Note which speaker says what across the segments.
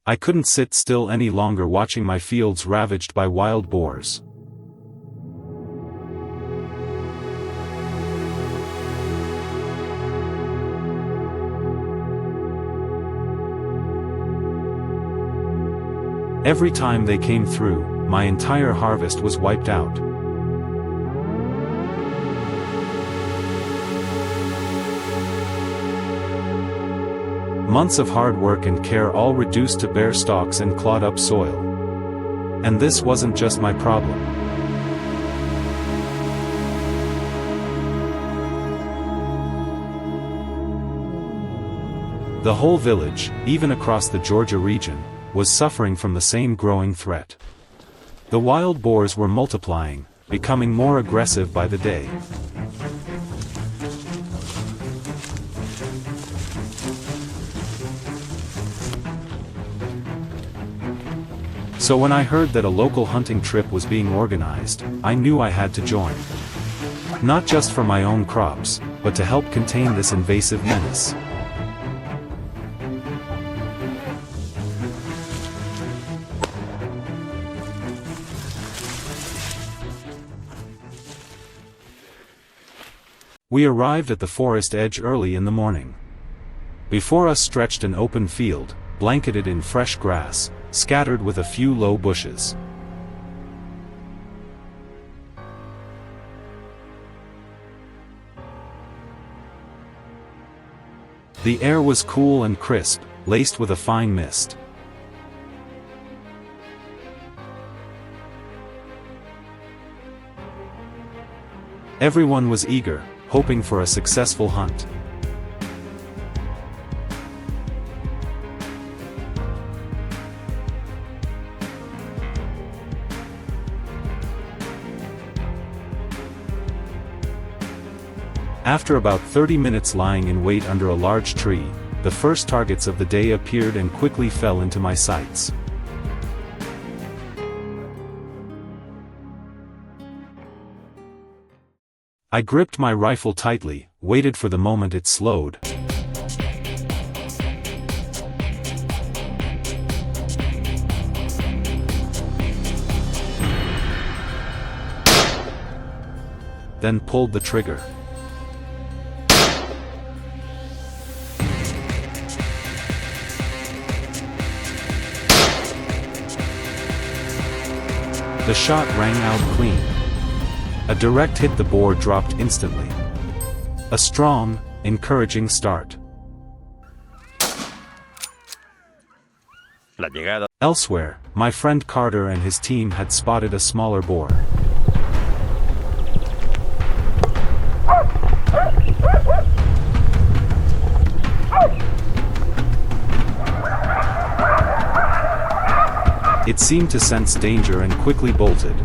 Speaker 1: I couldn't sit still any longer watching my fields ravaged by wild boars. Every time they came through, my entire harvest was wiped out. Months of hard work and care all reduced to bare stalks and clawed up soil. And this wasn't just my problem. The whole village, even across the Georgia region, was suffering from the same growing threat. The wild boars were multiplying, becoming more aggressive by the day. So when I heard that a local hunting trip was being organized, I knew I had to join. Not just for my own crops, but to help contain this invasive menace. We arrived at the forest edge early in the morning. Before us stretched an open field, blanketed in fresh grass, scattered with a few low bushes. The air was cool and crisp, laced with a fine mist. Everyone was eager, hoping for a successful hunt. After about 30 minutes lying in wait under a large tree, the first targets of the day appeared and quickly fell into my sights. I gripped my rifle tightly, waited for the moment it slowed. Then pulled the trigger. The shot rang out clean. A direct hit, the boar dropped instantly. A strong, encouraging start. Elsewhere, my friend Carter and his team had spotted a smaller boar. It seemed to sense danger and quickly bolted.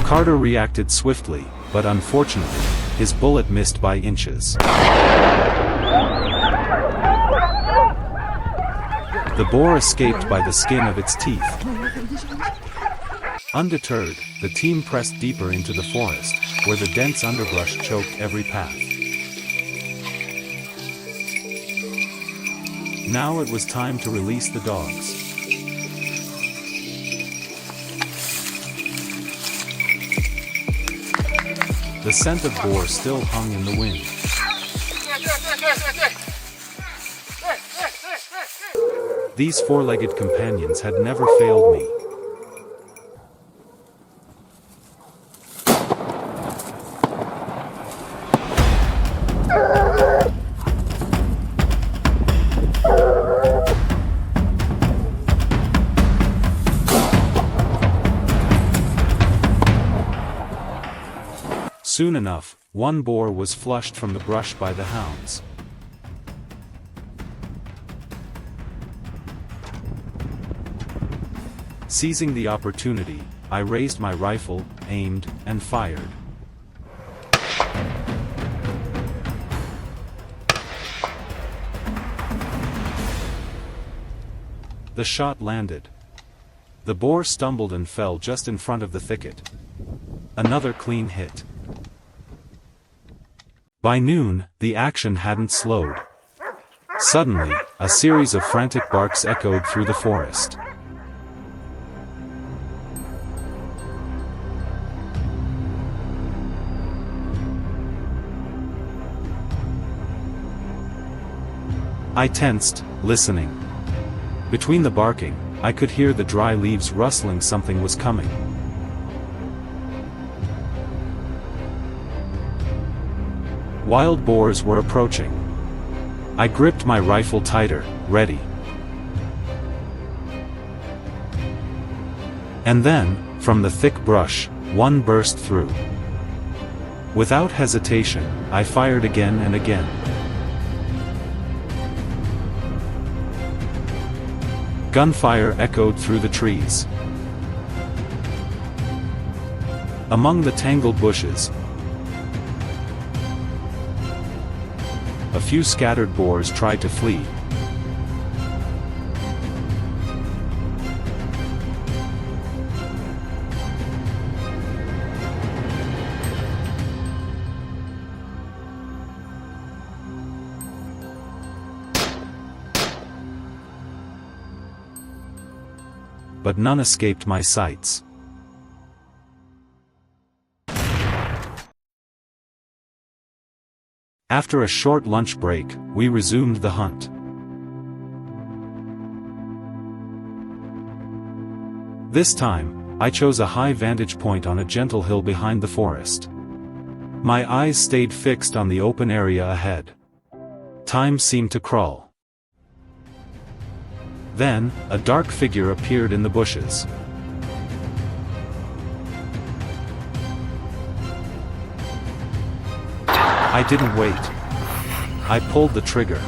Speaker 1: Carter reacted swiftly, but unfortunately, his bullet missed by inches. The boar escaped by the skin of its teeth. Undeterred, the team pressed deeper into the forest, where the dense underbrush choked every path. Now it was time to release the dogs. The scent of boar still hung in the wind. These four-legged companions had never failed me. Soon enough, one boar was flushed from the brush by the hounds. Seizing the opportunity, I raised my rifle, aimed, and fired. The shot landed. The boar stumbled and fell just in front of the thicket. Another clean hit. By noon, the action hadn't slowed. Suddenly, a series of frantic barks echoed through the forest. I tensed, listening. Between the barking, I could hear the dry leaves rustling. Something was coming. Wild boars were approaching. I gripped my rifle tighter, ready. And then, from the thick brush, one burst through. Without hesitation, I fired again and again. Gunfire echoed through the trees. Among the tangled bushes, a few scattered boars tried to flee. But none escaped my sights. After a short lunch break, we resumed the hunt. This time, I chose a high vantage point on a gentle hill behind the forest. My eyes stayed fixed on the open area ahead. Time seemed to crawl. Then, a dark figure appeared in the bushes. I didn't wait. I pulled the trigger.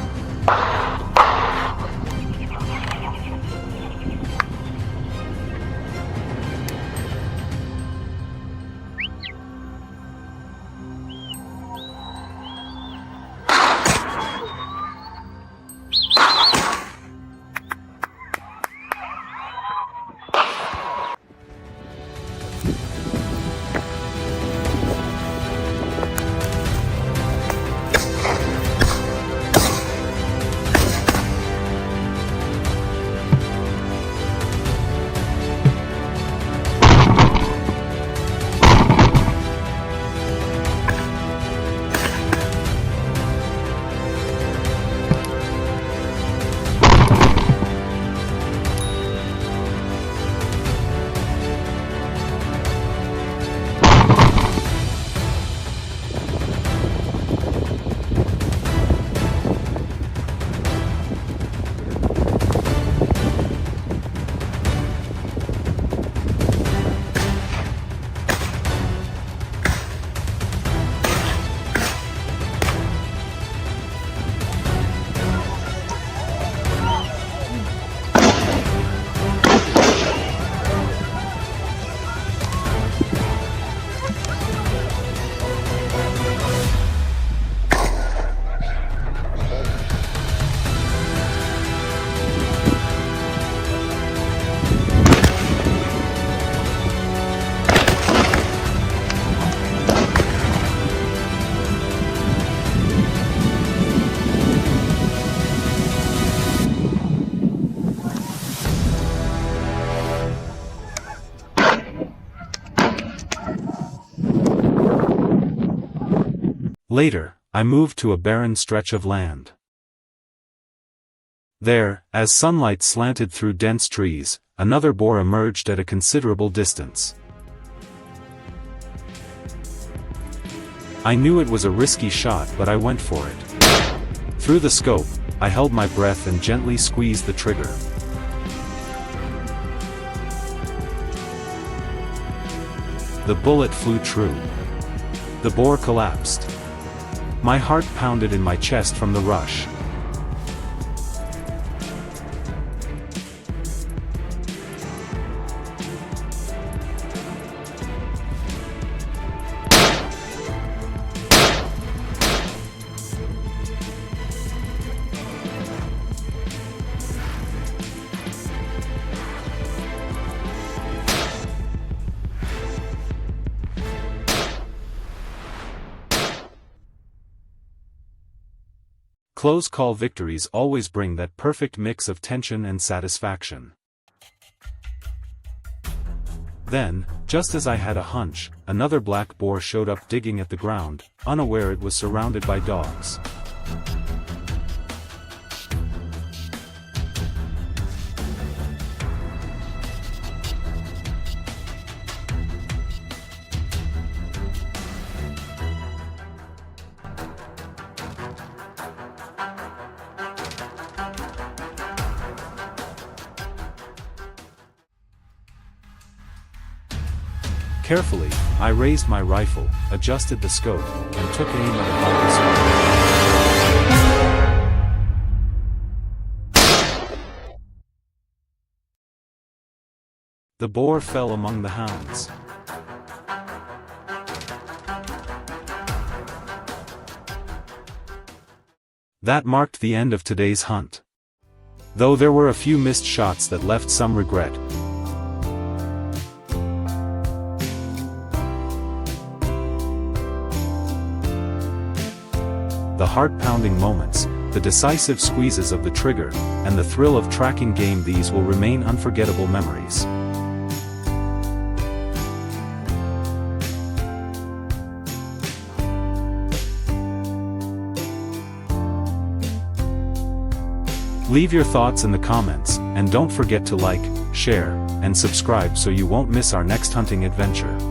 Speaker 1: Later, I moved to a barren stretch of land. There, as sunlight slanted through dense trees, another boar emerged at a considerable distance. I knew it was a risky shot, but I went for it. Through the scope, I held my breath and gently squeezed the trigger. The bullet flew true. The boar collapsed. My heart pounded in my chest from the rush. Close call victories always bring that perfect mix of tension and satisfaction. Then, just as I had a hunch, another black boar showed up digging at the ground, unaware it was surrounded by dogs. Carefully, I raised my rifle, adjusted the scope, and took aim at a hungry. The boar fell among the hounds. That marked the end of today's hunt. Though there were a few missed shots that left some regret. The heart-pounding moments, the decisive squeezes of the trigger, and the thrill of tracking game, these will remain unforgettable memories. Leave your thoughts in the comments, and don't forget to like, share, and subscribe so you won't miss our next hunting adventure.